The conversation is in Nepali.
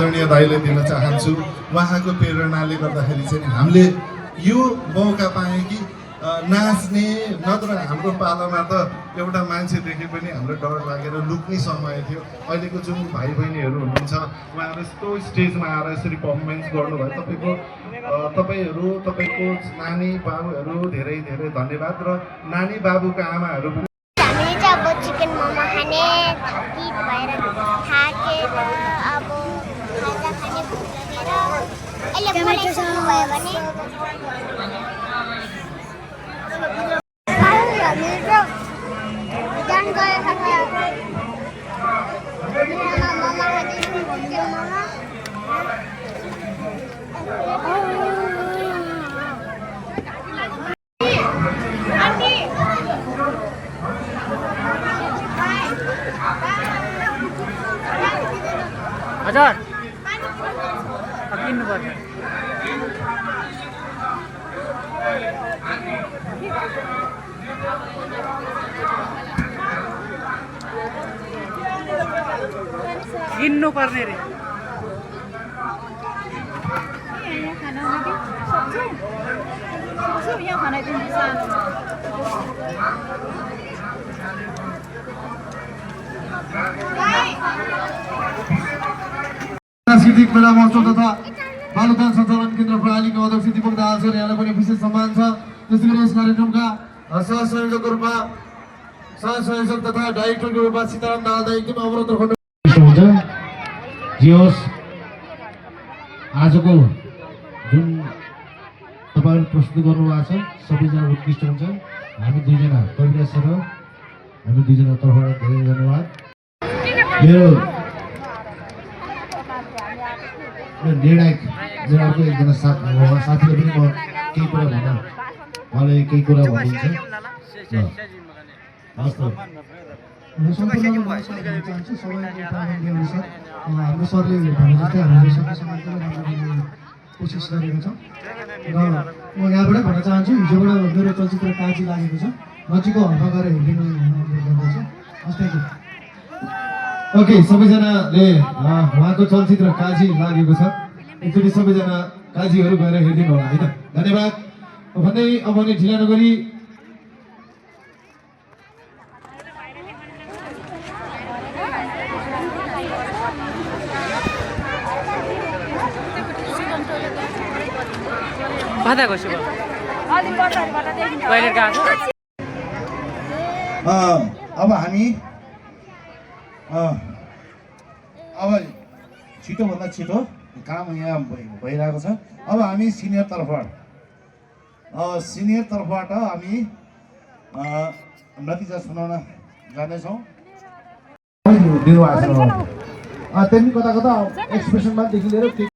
आदरणीय दाइले दिन चाहन्छु। उहाँको प्रेरणाले गर्दाखेरि चाहिँ हामीले यो मौका पाएँ कि नाच्ने, नत्र हाम्रो पालामा त एउटा मान्छे देखे पनि हाम्रो डर लागेर लुक्ने समय थियो। अहिलेको जुन भाइ बहिनीहरू हुनुहुन्छ उहाँहरू यस्तो स्टेजमा आएर यसरी पर्फर्मेन्स गर्नुभयो, तपाईँको नानी बाबुहरू धेरै धेरै धन्यवाद। र नानी बाबुका आमाहरू पनि हामीले चाहिँ अब चिकन मोमो खाने थकित भएर थाकेर अब खाजा खाने भोक लागेर अहिले बनाइसक्नुभयो भने हजार किन्नु पर्छ। किन्नु पर्ने रे सांस्कृतिक मेला महोत्सव तथा बालुदान सञ्चालन केन्द्र प्रणालीका अध्यक्ष दीपक दाहाल सर, यहाँलाई पनि विशेष सम्मान छ। त्यसै गरी यस कार्यक्रमका सहसंयोजकको रूपमा सहसंयोजक तथा डाइरेक्टरको रूपमा सीताराम दाहाल दाइ एकदमै अवरोध राख्नु हुन्छ। जे होस्, आजको जुन तपाईँहरू प्रस्तुत गर्नुभएको छ सबैजना उत्कृष्ट हुन्छ। हामी दुईजना कविता सर, हामी दुईजना तर्फबाट धेरै धन्यवाद। मेरो निर्णायक मेरो अर्को एकजना साथीले पनि म केही कुरा भन्न, उहाँले केही कुरा भन्नुहुन्छ। हस् त हाम्रो सरले भने जस्तै हामीले सकेसम्म एकदमै राम्रो गर्ने कोसिस गरेको छ। र म यहाँबाटै भन्न चाहन्छु, हिजोबाट मेरो चलचित्र काजी लागेको छ, नजिकको हलमा गएर हेरिदिनु अनुरोध गर्दछु। हस्, थ्याङ्क यू। ओके, सबैजनाले उहाँको चलचित्र काजी लागेको छ, एकचोटि सबैजना काजीहरू गएर हेरिदिनु होला है त। धन्यवाद भन्दै अब भने ढिला नगरी बाधाको छु टोइलेट गएको अब हामी अब छिटोभन्दा छिटो काम यहाँ भइरहेको छ। अब हामी सिनियर तर्फबाट हामी नतिजा सुनाउन जाँदैछौँ। दिनुभएको छ त्यहाँदेखि कता कता एक्सप्रेसनमादेखि लिएर